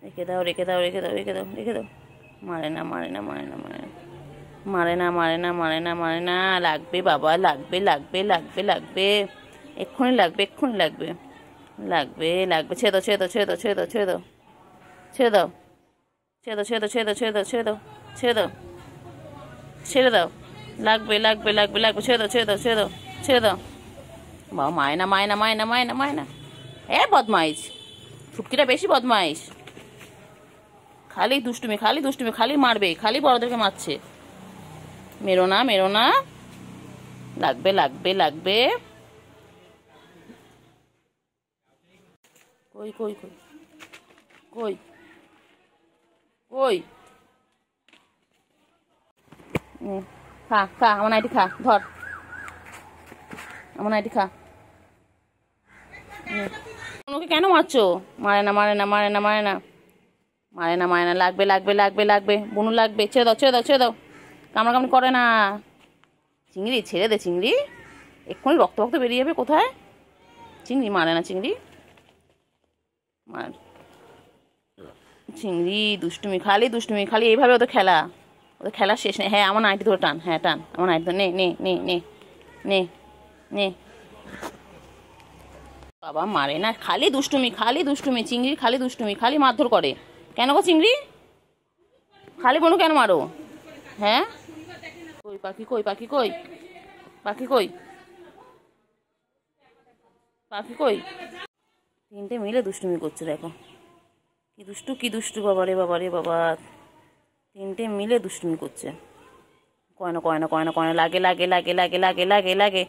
রেখে দাও রেখে দাও রেখে দাও রেখে দাও রেখে দাও। মারে না মারে না মারে না মারে না মারে না মারে না মারে না মারে না। লাগবে বাবা, লাগবে লাগবে লাগবে লাগবে, এক্ষুনি লাগবে এক্ষুনি লাগবে লাগবে লাগবে। ছেড়ে দাও ছেড়ে দাও ছেড়ে দাও ছেড়ে দাও ছেড়ে দাও ছেড়ে দাও ছেড়ে দাও ছেড়ে দাও ছেড়ে দাও ছেড়ে দাও ছেড়ে দাও ছেড়ে দাও। লাগবে লাগবে লাগবে লাগবে। ছেড়ে দাও ছেড়ে দাও ছেড়ে দাও ছেড়ে দাও। বাবা মায়না মায়না মায়না মায়না মায়না। বদমাইশ, ছুটকিটা বেশি বদমাইশ, খালি দুষ্টুমি খালি দুষ্টুমি, খালি মারবে, খালি বড়দেরকে মারছে। মেরো না মেরো না। লাগবে লাগবে লাগবে। কই কই কই কই কই। খা খা আমার নাইটি খা, ধর আমার নাইটি খা। ওকে কেন মারছো? মারে না মারে না মারে না মারে না মারে না মারে না। লাগবে লাগবে লাগবে লাগবে, বুনু লাগবে। ছেড়ে দাও ছেড়ে দাও ছেড়ে দাও। কামড়া কামড়ি করে না। চিংড়ি ছেড়ে দে চিংড়ি, এক্ষুনি রক্ত রক্ত বেরিয়ে যাবে। কোথায় চিংড়ি? মারে না চিংড়ি, মার। চিংড়ি দুষ্টুমি খালি দুষ্টুমি, খালি এইভাবে ওদের খেলা, ওদের খেলা শেষ নেই। হ্যাঁ আমার নাইটি ধরে টান, হ্যাঁ টান আমার নাইটি ধরে। নে নে নে নে নে নে। বাবা মারে না, খালি দুষ্টুমি খালি দুষ্টুমি। চিংড়ি খালি দুষ্টুমি, খালি মারধর করে। কেন গো চিংড়ি? খালি বনু কেন মারো? হ্যাঁ কই পাখি কই পাখি কই পাখি কই পাখি কই? তিনটে মিলে দুষ্টুমি করছে, দেখো কি দুষ্টু বাবা রে বাবা রে বাবা। তিনটে মিলে দুষ্টুমি করছে। কয় না কয় না কয় না কয় না। লাগে লাগে লাগে লাগে লাগে লাগে লাগে।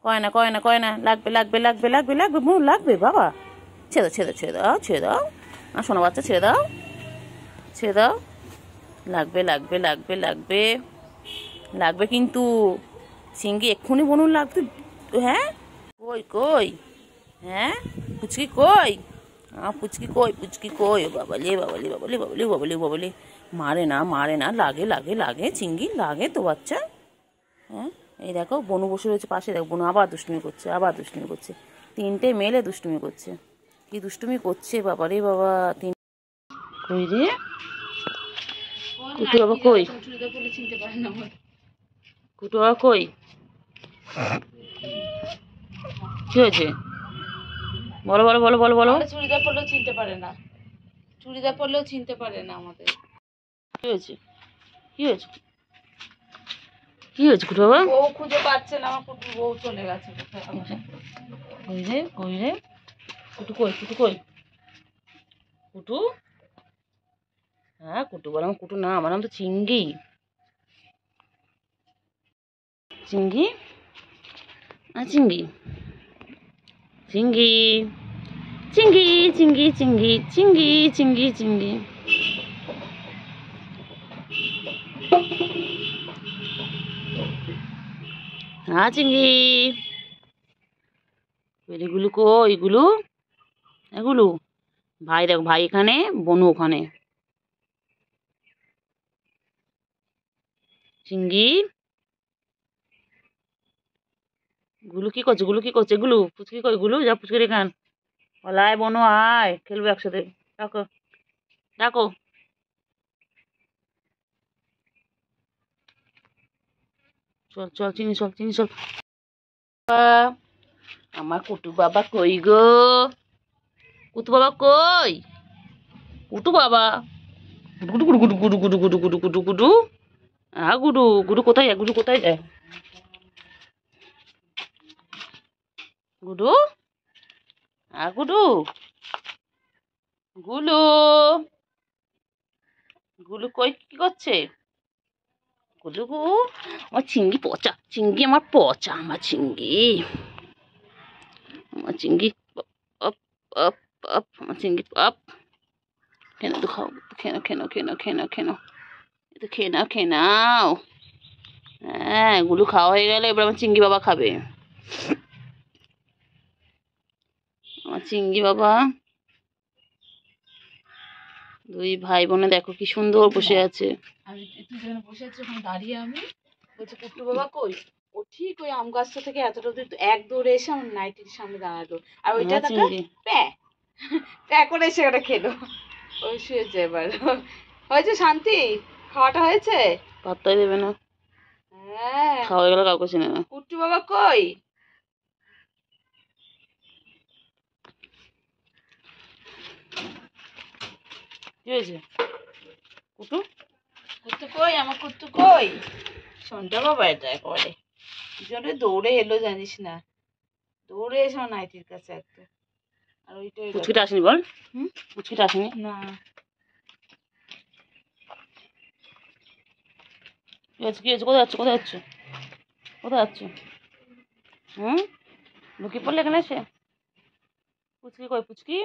কয় না কয় না কয় না। লাগবে লাগবে লাগবে লাগবে লাগবে, মন লাগবে বাবা। ছেড়ে দাও ছেড়ে দাও ছেড়ে দাও ছেড়ে দাও। আর শোনো বাচ্চা, ছেড়ে দাও ছেড়ে দাও। লাগবে লাগবে লাগবে লাগবে লাগবে কিন্তু। সিঙ্গি এক্ষুনি বনুন লাগবে। হ্যাঁ কই কই? হ্যাঁ পুচকি কই? পুচকি কই পুচকি কই? ও বাবালে বাবালে বাবালে বাবালে বাবালে বাবালে। মারে না মারে না। লাগে লাগে লাগে চিঙ্গি, লাগে তো বাচ্চা। হ্যাঁ এই দেখো বনু বসে রয়েছে পাশে, দেখো বনু আবার দুষ্টুমি করছে আবার দুষ্টুমি করছে। তিনটে মেলে দুষ্টুমি করছে। কি দুষ্টুমি করছে বাবা রে বাবা। কই রে কুটু বাবা কই? কুটু বাবা কই? কি হয়েছে বলো বলো বলো বলো বলো। চুড়িদার পরলেও চিনতে পারে না, চুড়িদার পরলেও চিনতে পারে না আমাদের। কি হয়েছে কি হয়েছে কি হয়েছে কুটু বাবা? বউ খুঁজে পাচ্ছে না, আমার কুটুর বউ চলে গেছে কোথায়। কই রে কই রে কুটু কই কুটু কই? কুটু? হ্যাঁ কুটু বলো। আমার কুটু না, আমার নাম তো চিঙ্গি। চিঙ্গি চিঙ্গি চিঙ্গি চিঙ্গি চিঙ্গি চিঙ্গি চিঙ্গি চিঙ্গি চিঙ্গি। হ্যাঁ চিঙ্গি। এগুলো কই? এগুলো এগুলো ভাই দেখো, ভাই এখানে বনু ওখানে। চিঙ্গি গুলু কি করছে? গুলু কি করছে? গুলু পুচকি কই? গুলু যা পুচকি রেখান বলায় বনু আয় খেলবো একসাথে। ডাকো ডাকো। চল চল চিনি চল চিনি চল। আমার কুটু বাবা কই গো? কুটু বাবা কই? কুটু বাবা গুডু গুডু গুডু গুডু গুডু গুডু গুডু গুডু গুডু। গুডু গুডু কোথায় যায়? গুডু কোথায় যায়? গুডু গুডু গুলু গুলু কই কি করছে? গুলু গু আমার চিঙ্গি পচা, চিঙ্গি আমার পচা, আমার চিঙ্গি আমার চিঙ্গি আপ আপ আপ আমার চিঙ্গি আপ। কেন তো খাও? কেন কেন কেন কেন কেন? এটা খেয়ে নাও খেয়ে নাও। হ্যাঁ গুলু খাওয়া হয়ে গেলে এবার আমার চিঙ্গি বাবা খাবে। আমার চিঙ্গি বাবা দুই ভাই বোনে দেখো কি সুন্দর বসে আছে। আমি তুই যেখানে বসে আছিস ওখানে দাঁড়িয়ে আমি বলছি কুট্টু বাবা কই? ও ঠিক ওই আম গাছটা থেকে এতটা দূর এক দৌড়ে এসে আমার নাইটির সামনে দাঁড়ালো, আর ওইটা দেখা প্যা প্যা করে এসে ওটা খেলো। ওই শুয়েছে এবার। হয়েছে শান্তি? খাওয়াটা হয়েছে? পাত্তাই দেবে না, হ্যাঁ। খাওয়া গেলে কাউকে চিনে না। কুট্টু বাবা কই? কি হয়েছে কুটু? কুট্টু কই? আমার কুট্টু কই? সন্ধ্যা বাবা এটা একেবারে কি জন্য দৌড়ে এলো জানিস না, দৌড়ে এসো নাইটির কাছে একদম। আর ওইটাই পুচকিটা আসেনি বল? হুম? পুচকিটা আসেনি? না। কি হয়েছে, কি হয়েছে? কোথায় যাচ্ছ, কোথায় যাচ্ছ, কোথায় যাচ্ছ? হুম, লুকিয়ে পড়লে এখানে এসে? পুচকি কই, পুচকি?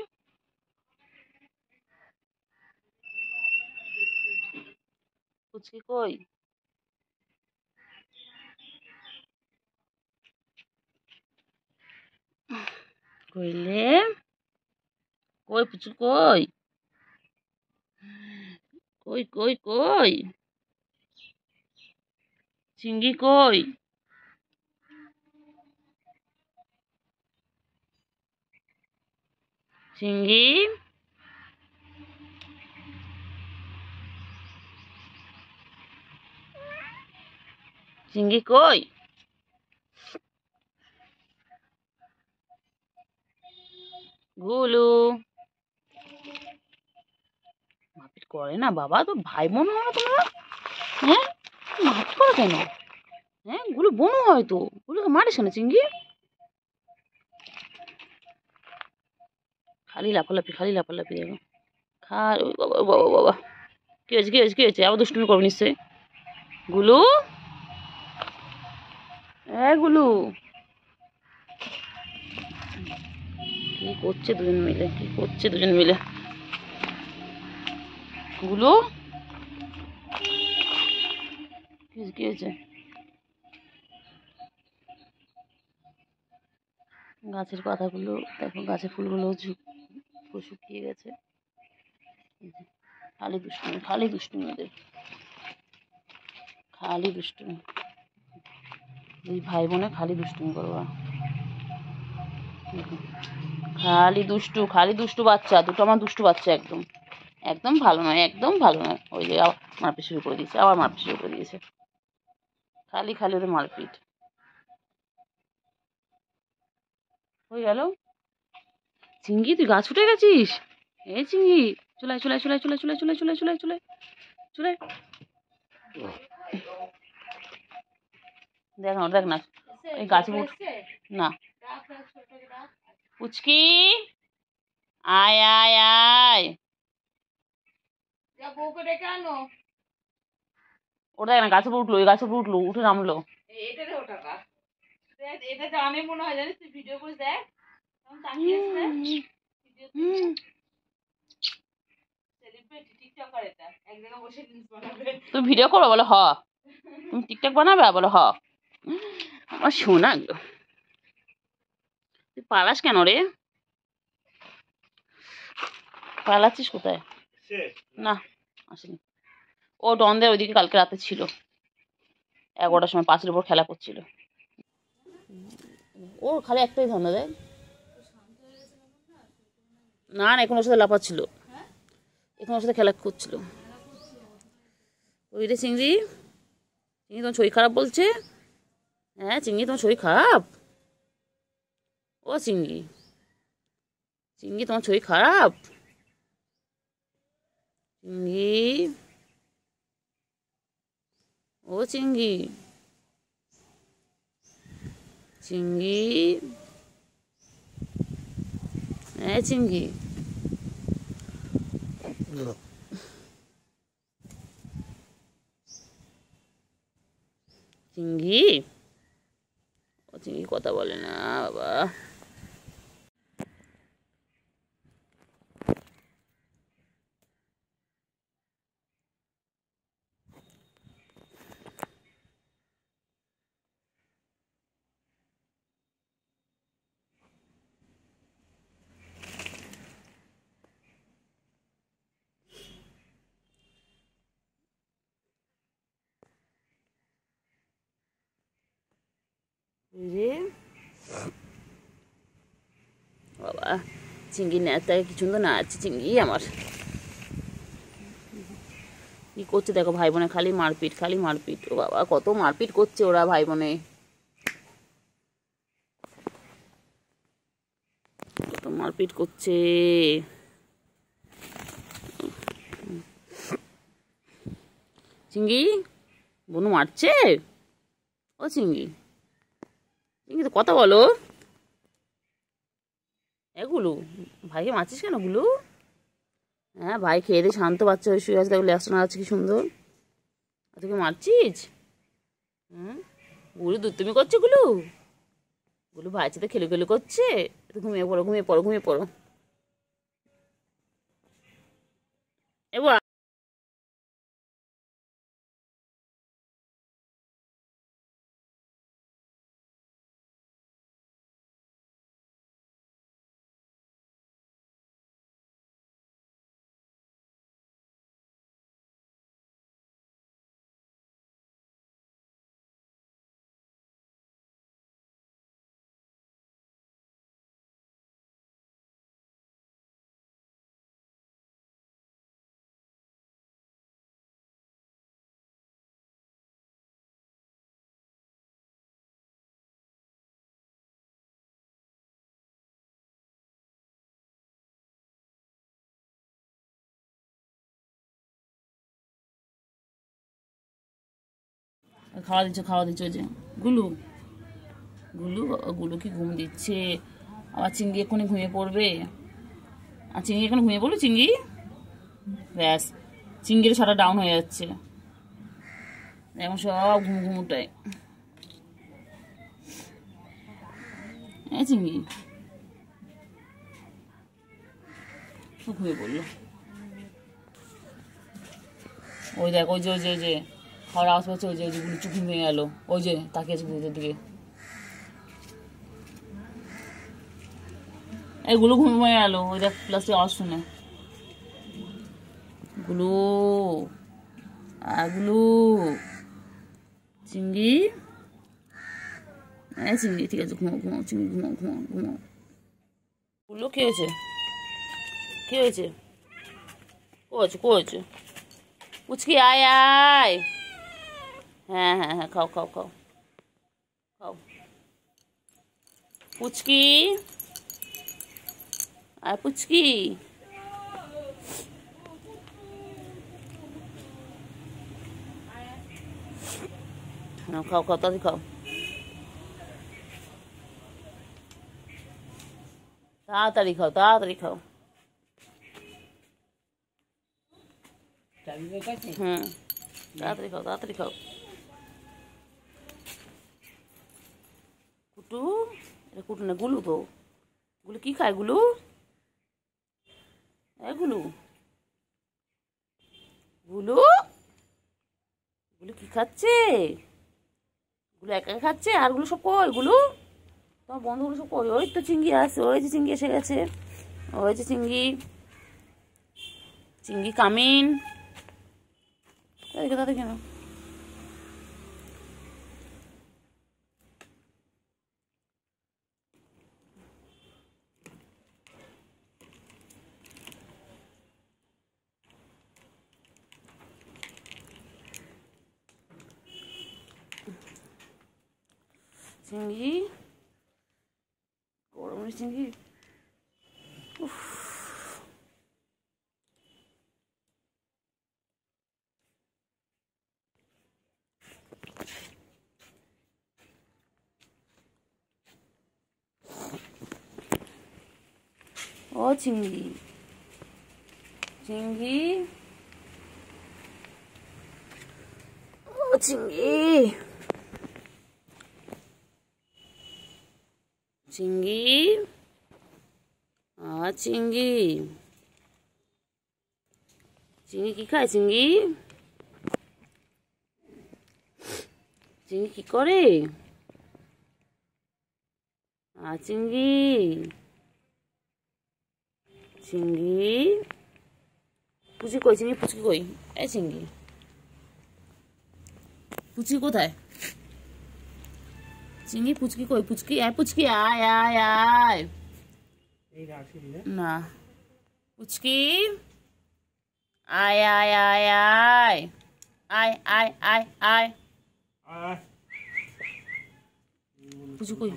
পুচকি কই? কইলে কই পুচকি কই? কই কই কই? চিঙ্গি কই? চিঙ্গি, চিঙ্গি কই? গুলু, মারপিট করে না বাবা, তো ভাই বোন হয় না তোমরা? হ্যাঁ, মারপিট করো কেন? হ্যাঁ, গুলো বোনও হয় তো, গুলোকে মারিস কেন চিঙ্গি? খালি লাফালাফি, খালি লাফালাফি দেখো। ওই বাবা, ও বাবা, বাবা, কি হয়েছে, কি হয়েছে, কি হয়েছে? আবার দুষ্টুমি করবো নিশ্চয়ই। গুলু, গুলু, কি করছে দুজন মিলে, কি করছে দুজন মিলে? গুলু, কি হয়েছে, কি হয়েছে? গাছের পাতাগুলো দেখো, গাছের ফুলগুলো শুকিয়ে গেছে। খালি দুষ্টুমি, খালি দুষ্টুমি ওদের, খালি দুষ্টুমি। দুই ভাই বোনে খালি দুষ্টুমি করবা। দেখো, খালি দুষ্টু, খালি দুষ্টু বাচ্চা দুটো, আমার দুষ্টু বাচ্চা একদম, একদম ভালো নয়, একদম ভালো নয়। ওই যে আবার মারপিট শুরু করে দিয়েছে, আবার মারপিট শুরু করে দিয়েছে। খালি খালি ওদের মারপিট হয়ে গেল। চিঙ্গি, তুই গাছ উঠে গেছিস? চিঙ্গি, চলে চলে চলে চলে চলে চলে চলে চলে চলে চলে, দেখ না, দেখ না, এই গাছে উঠ না। পুচকি, আয় আয় আয়, বউকে ডেকে আনো। ওটা দেখ না, গাছে উঠলো, ওই গাছে উঠলো, উঠে নামলো। এটা রে ওটা কার? এটা জানে মনে হয়, জানিস তুই ভিডিও করে দেখ, তখন তাকিয়ে আছে সেলিব্রিটি টিকটকার, এটা এক জায়গায় বসে রিলস বানাবে। তুমি ভিডিও করো বলো হ, তুমি টিকটক বানাবে বলো হ। আমার শোনা গো, তুই পালাস কেন রে? পালাচ্ছিস কোথায়? না, আসেনি। ও ডনদের ওইদিকে কালকে রাতে ছিল, 11টার সময় পাঁচের উপর খেলা করছিল। ওর খালি একটাই ধান্দা দেয়। না না, এখন ওর সাথে লাফাচ্ছিল, এখন ওর সাথে খেলা করছিল। ওই রে চিংড়ি, চিংড়ি তোমার শরীর খারাপ বলছে? হ্যাঁ চিংড়ি, তোমার শরীর খারাপ? ও চিংড়ি, চিংড়ি তোমার শরীর খারাপ? চিংড়ি, ও চিংড়ি, চিংড়ি, হ্যাঁ চিংড়ি, চিংড়ি, ও চিংড়ি কথা বলে না বাবা। রে বাবা, চিংড়ি নাচটা কি সুন্দর নাচছে চিংড়ি আমার। কি করছে দেখো ভাই বোনে, খালি মারপিট খালি মারপিট। ও বাবা কত মারপিট করছে ওরা ভাই বোনে, কত মারপিট করছে। চিঙ্গি বনু মারছে, ও চিঙ্গি চিঙ্গি তো কথা বলো। এগুলো ভাইকে মারছিস কেন গুলো? হ্যাঁ ভাই খেয়ে দিয়ে শান্ত বাচ্চা হয়ে শুয়ে আছে, দেখো লেসটা নাড়াচ্ছে কি সুন্দর, তোকে মারছিস? হুম গুলো দুধ করছে গুলো, গুলো ভাইয়ের সাথে খেলে খেলে করছে। ঘুমিয়ে পড়ো ঘুমিয়ে পড়ো ঘুমিয়ে পড়ো। এবার খাওয়া দিচ্ছ ওই যে গুলু গুলু গুলু কি ঘুম দিচ্ছে। আবার চিংড়ি এক্ষুনি ঘুমিয়ে পড়বে, আর চিংড়ি এখন ঘুমিয়ে পড়লো চিংড়ি, ব্যাস চিংড়ির সারা ডাউন হয়ে যাচ্ছে এখন সব ঘুমুটায়। হ্যাঁ চিংড়ি ঘুমিয়ে পড়লো। ওই দেখ ওই যে ওই যে ওই যে খাওয়ার আওয়াজ পাচ্ছে, ওই যে ওই যে গুলো চুপ ঘুমিয়ে গেল, ওই যে তাকিয়েছে গুলোদের দিকে। এইগুলো ঘুমিয়ে গেল, ওই দেখ প্লাস্টিক আওয়াজ শুনে। গুলো গুলো চিংড়ি, হ্যাঁ চিংড়ি ঠিক আছে ঘুমাও ঘুমাও চিংড়ি ঘুমাও ঘুমাও ঘুমাও। গুলো কি হয়েছে কি হয়েছে করেছে করেছে? পুচকি আয় আয়, হ্যাঁ হ্যাঁ হ্যাঁ খাও খাও খাও খাও। পুচকি আয় পুচকি, হ্যাঁ খাও খাও তাড়াতাড়ি খাও, তাড়াতাড়ি খাও তাড়াতাড়ি খাও। হুম তাড়াতাড়ি খাও তাড়াতাড়ি খাও। কুটু, এটা কুটু না গুলু তো, গুলো কি খায় গুলু? গুলু গুলু গুলো কি খাচ্ছে? গুলো একা একা খাচ্ছে, আর গুলো সব কই গুলো? তোমার বন্ধুগুলো সব কই? ওই তো চিংড়ি আসছে, ওই যে চিংড়ি এসে গেছে, ওই যে চিংড়ি, চিংড়ি কামিন। তাদের কেন চিংড়ি গরমের চিংড়ি, উফ ও চিংড়ি চিংড়ি ও চিংড়ি চিংড়ি চিংড়ি চিংড়ি কি খায়? চিংড়ি চিংড়ি কি করে? চিংড়ি চিংড়ি পুচি কই? চিংড়ি পুচকি কই? এই চিংড়ি পুচকি কোথায়? চিংড়ি পুচকি কই? পুচকি আয় পুচকি আয় আয় আয় না পুচকি আয় আয় আয় আয় আয় আয় আয় আয় পুচু কই?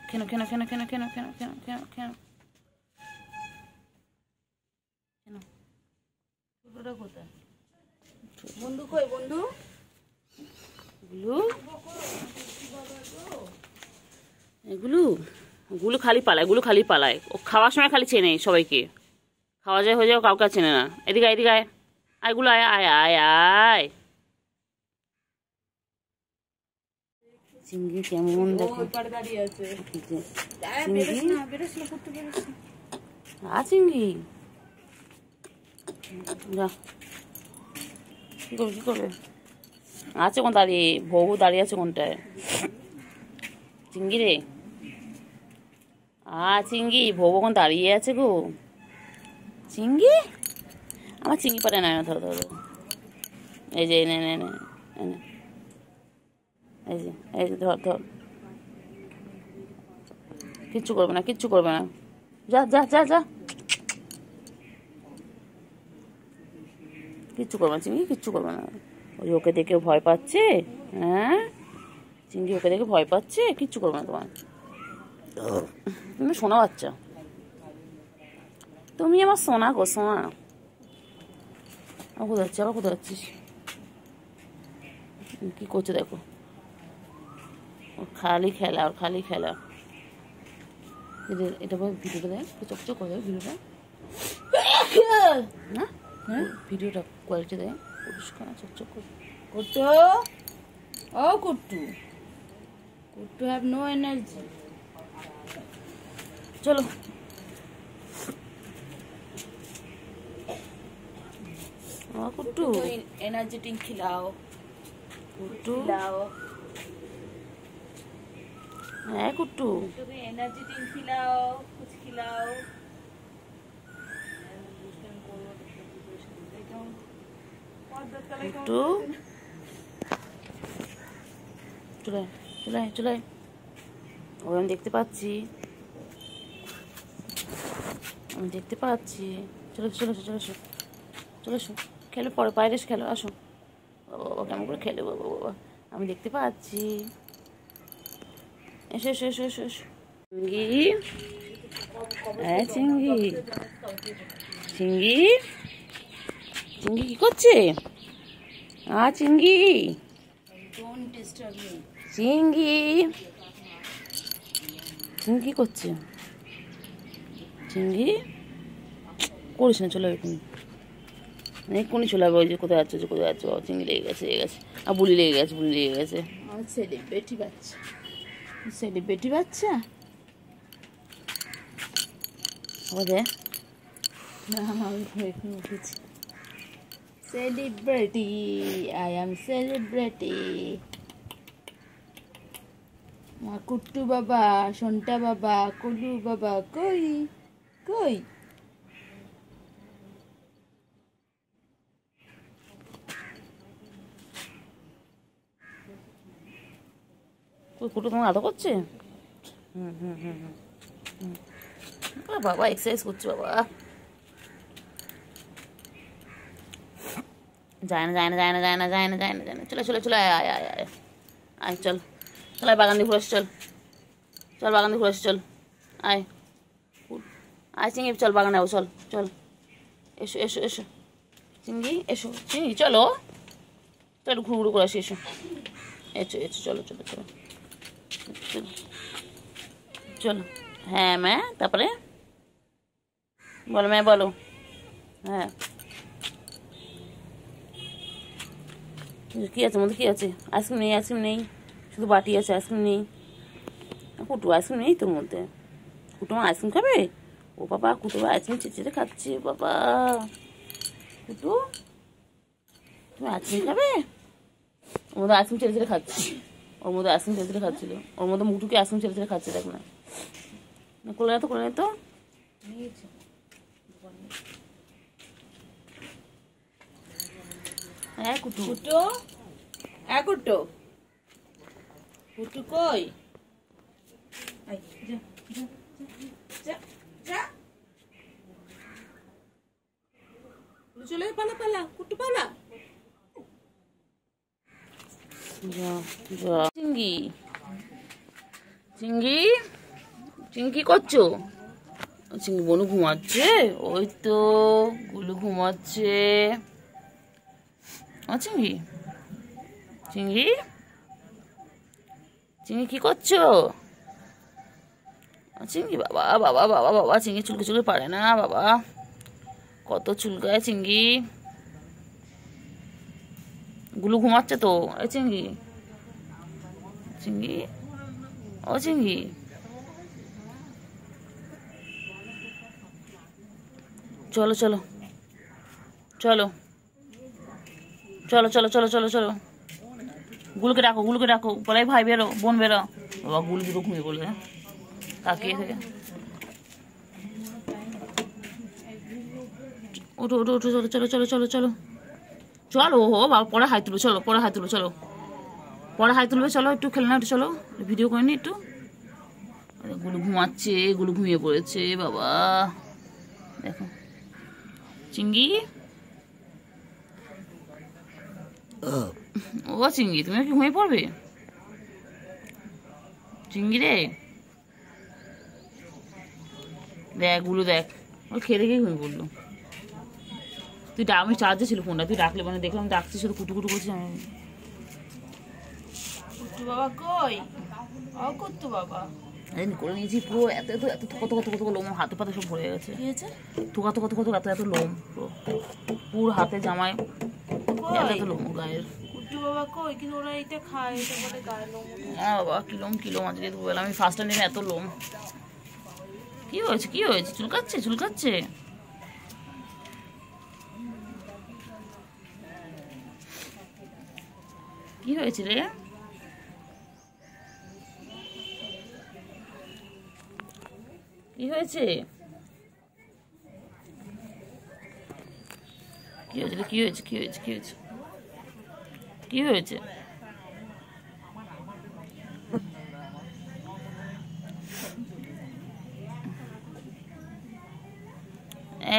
কেন কেন কেন কেন কেন কেন কেন কেন কেন কেন ছোটটা কোথায়? বন্ধু কই বন্ধু? এগুলো এগুলো ওগুলো খালি পালায়, এগুলো খালি পালায়। ও খাওয়ার সময় খালি চেনে সবাইকে, খাওয়া যায় হয়ে যাও কাউকে চেনে না। এদিকে এদিকে আয়, আয়গুলো আয় আয় আয় আয়। চিংড়ি কেমন দেখো, দাঁড়িয়ে আছে। চিংড়ি যা কি করবে কি করবে? আছে কোন দাঁড়িয়ে, বউ দাঁড়িয়ে আছে কোনটায়? চিংড়ি রে, চিংড়ি বউ কোন দাঁড়িয়ে আছে গো। চিংড়ি, আমার চিংড়ি পারে না, ধরো ধরো, এই যে নে নে নে, এই যে ধর ধর, কিচ্ছু করবে না কিচ্ছু করবে না, যা যা যা যা, কিচ্ছু করবে না চিংড়ি, কিচ্ছু করবে না। ওই ওকে দেখে ভয় পাচ্ছে, হ্যাঁ চিংড়ি ওকে দেখে ভয় পাচ্ছে, কিচ্ছু করবে না তোমার। তুমি সোনা বাচ্চা, তুমি আমার সোনা গো সোনা। কোথায় যাচ্ছি, আবার কোথায় যাচ্ছিস? কি করছে দেখো, ওর খালি খেলা, ওর খালি খেলা। এটা ভিডিওটা দেয়, চকচক করে দেয় ভিডিওটা, না ভিডিওটা কোয়ালিটি দেয় পরিষ্কার চকচক করে। কুট্টু, ও কুট্টু, কুট্টু হ্যাভ নো এনার্জি। চলো कुट्टू एनर्जी ड्रिंक खिलाओ, कुट्टू खिलाओ, है कुट्टू एनर्जी ड्रिंक खिलाओ, कुछ खिलाओ। कुट्टू চলে চলে চলে, ওই আমি দেখতে পাচ্ছি, আমি দেখতে পাচ্ছি। চলে চলে চলে এসো চলে এসো, খেলো পরে বাইরে এসে খেলো, আসো। বাবা কেমন করে খেলে বাবা, বাবা আমি দেখতে পাচ্ছি। এসো এসো এসো এসো এসো। চিংড়ি, হ্যাঁ চিংড়ি, চিংড়ি চিংড়ি কি করছে? চিংড়ি, Don't disturb me. চিংড়ি, চিংড়ি কি করছে? চিংড়ি করিস না, চলে এক্ষুনি, এক্ষুনি চলে যাবে। ওই যে কোথায় যাচ্ছে, কোথায় যাচ্ছে বাবা, চিংড়ি লেগে গেছে, লেগে গেছে, আর বুলি লেগে গেছে, বুলি লেগে গেছে। আমার সেলিব্রিটি বাচ্চা, সেলিব্রিটি বাচ্চা। আবার দে, না আমি এখন উঠেছি। Celebrity, I am celebrity. Kuttu বাবা, সন্টা বাবা, কুলু বাবা কই কই? কুটু তোমার আদর করছে? বাবা এক্সারসাইজ করছে বাবা, যায় না যায় না যায় না যায় না যায় না যায় না যায় না, চলে চলে চলে, আয় আয় আয় আয় আয়, চল চল, আয় বাগান দিয়ে ঘুরে আসি, চল চল বাগান দিয়ে ঘুরে আসি, চল আয় আয় চিংড়ি, চল বাগানে যাবো, চল চল, এসো এসো এসো চিংড়ি, এসো চিংড়ি, চলো চল ঘুরু ঘুরু করে আসি, এসো এসো এসো, চলো চলো চলো চলো চলো। হ্যাঁ ম্যা, তারপরে বলো ম্যা, বলো হ্যাঁ। কি আছে মধ্যে, কি আছে? আইসক্রিম নেই, আইসক্রিম নেই, শুধু বাটি আছে, আইসক্রিম নেই। কুটু আইসক্রিম নেই তোর মধ্যে? কুটু আমার আইসক্রিম খাবে? ও বাবা, কুটু আইসক্রিম চেঁচে খাচ্ছে বাবা। কুটু তুমি আইসক্রিম খাবে? ওর মধ্যে আইসক্রিম ছেড়ে ছেড়ে খাচ্ছে, ওর মধ্যে আইসক্রিম ছেড়ে ছেড়ে খাচ্ছিল, ওর মধ্যে মুটুকে আইসক্রিম ছেড়ে ছেড়ে খাচ্ছে, দেখ না, কোলে না তো, কোলে না তো। হ্যাঁ কুটু, কুট্টু, কুট্টু, কুট্টু কই? চিঙ্গি চিঙ্গি চিঙ্গি কি করছো? চিঙ্গি বনু ঘুমাচ্ছে, ওই তো গুলু ঘুমাচ্ছে। চিঙ্গি চিঙ্গি চিঙ্গি কি করছো? চিঙ্গি বাবা বাবা বাবা বাবা, চিঙ্গি চুলকে চুলকে পারে না বাবা, কত চুলকায় চিঙ্গি। গুলু ঘুমাচ্ছে তো। এই চিঙ্গি চিঙ্গি ও চিঙ্গি, চলো চলো চলো চলো চলো চলো চলো চলো, গুলুকে ডাকো, গুলুকে ডাকো, বলাই ভাই বেরো, বোন বেরো। বাবা গুলু দুটো ঘুমিয়ে পড়লে তাকিয়ে থেকে। ওঠো ওঠো ওঠো, চলো চলো চলো চলো চলো চলো। ও বাবা পরে হাই তুলো, চলো পরে হাই তুলো, চলো পরে হাই তুলবে, চলো একটু খেলনা, একটু চলো ভিডিও করে নি একটু। গুলু ঘুমাচ্ছে, গুলু ঘুমিয়ে পড়েছে বাবা। দেখো চিঙ্গি, ও চিঙ্গি তুমি কি ঘুমিয়ে পড়বে? চিঙ্গি রে দেখ, গুলো দেখ, ও খেয়ে দেখেই ঘুমিয়ে পড়লো। তুই আমি চার্জে ছিল ফোনটা, তুই ডাকলে মানে দেখলাম ডাকছিস, শুধু কুটু কুটু করছিস। আমি কুট্টু বাবা কই? ও কুট্টু বাবা করে নিয়েছি পুরো, এত এত এত কত কত কত লোম, হাতে পাতে সব ভরে গেছে। কি হয়েছে? থোকা তো কত কত এত এত লোম, পুরো হাতে জামায় এত এত লোম গায়ের। কুট্টু বাবা কই? কিন্তু ওরা এটা খায়, এটা বলে গায়ে লোম। হ্যাঁ বাবা কিলোম কিলোম, আজকে দুবেলা আমি ফার্স্ট টাইম এত লোম। কি হয়েছে কি হয়েছে? চুলকাচ্ছে চুলকাচ্ছে। কি হয়েছে রে? কি হয়েছে? কি হয়েছে কি হয়েছে কি হয়েছে কি হয়েছে কি হয়েছে?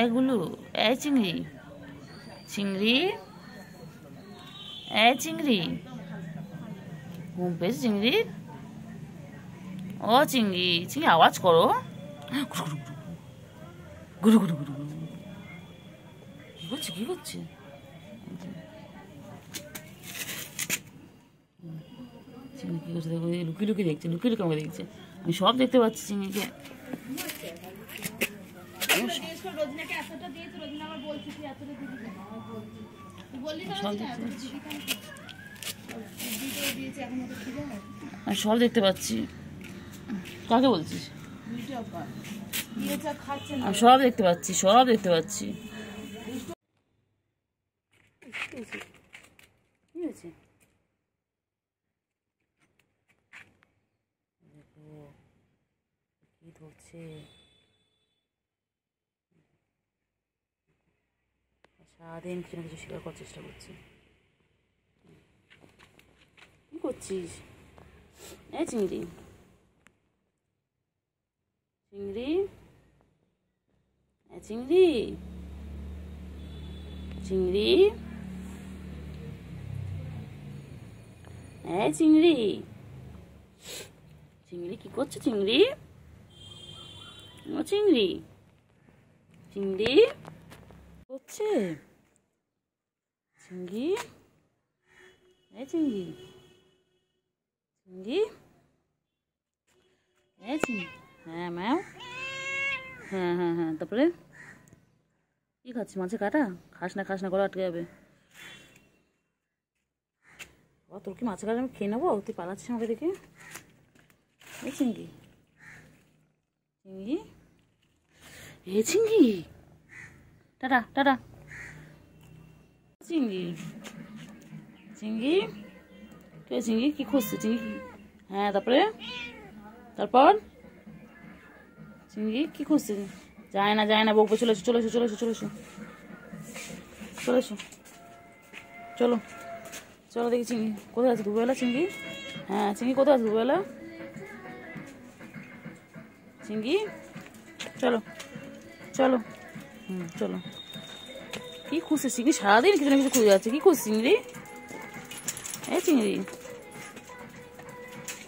এগুলো এ চিংড়ি চিংড়ি এ চিংড়ি, ঘুম পেয়েছে চিংড়ি? ও চিংড়ি চিংড়ি আওয়াজ করো, গুরু গুরু গুরু গুরু। কি করছে কি করছে? চিংড়ি কি করছে দেখো, লুকিয়ে লুকিয়ে দেখছে, লুকিয়ে লুকিয়ে আমাকে দেখছে। আমি সব দেখতে পাচ্ছি চিংড়িকে। আমি সব দেখতে পাচ্ছি। কাকে বলছিস? আমি সব দেখতে পাচ্ছি, সব দেখতে পাচ্ছি। কি হয়েছে? দেখো কি ধরছে, সারাদিন কিছু না কিছু শিকার করার চেষ্টা করছি। কি করছিস এ চিংড়ি চিংড়ি এ চিংড়ি চিংড়ি এ চিংড়ি চিংড়ি কি করছে চিংড়ি? ও চিংড়ি চিংড়ি করছে চিংড়ি এ চিংড়ি চিংড়ি এ চিংড়ি। হ্যাঁ ম্যাম, হ্যাঁ হ্যাঁ হ্যাঁ। তারপরে কি খাচ্ছিস? মাছে কাটা? খাস না করে আটকে যাবে। তোর কি মাছে কাটা আমি খেয়ে নেবো? তুই পালাচ্ছিস আমাকে দেখে। এ চিংড়ি চিংড়ি এ চিংড়ি, টাটা টাটা। চিংড়ি চিংড়ি কে চিংড়ি কি খুঁজছে চিংড়ি? হ্যাঁ তারপরে তারপর চিংড়ি কি খুঁজছে? যায় না বউকে, চলে এসো চলে এসো চলে এসো চলে এসো চলে এসো চলো চলো দেখি চিংড়ি কোথায় আছে দুবেলা। চিংড়ি হ্যাঁ চিংড়ি কোথায় আছে দুবেলা? চিংড়ি চলো চলো চলো। কি খুঁজছে চিংড়ি? সারাদিন কিছু না কিছু খুঁজে যাচ্ছে। কি খুঁজছে চিংড়ি? এই চিংড়ি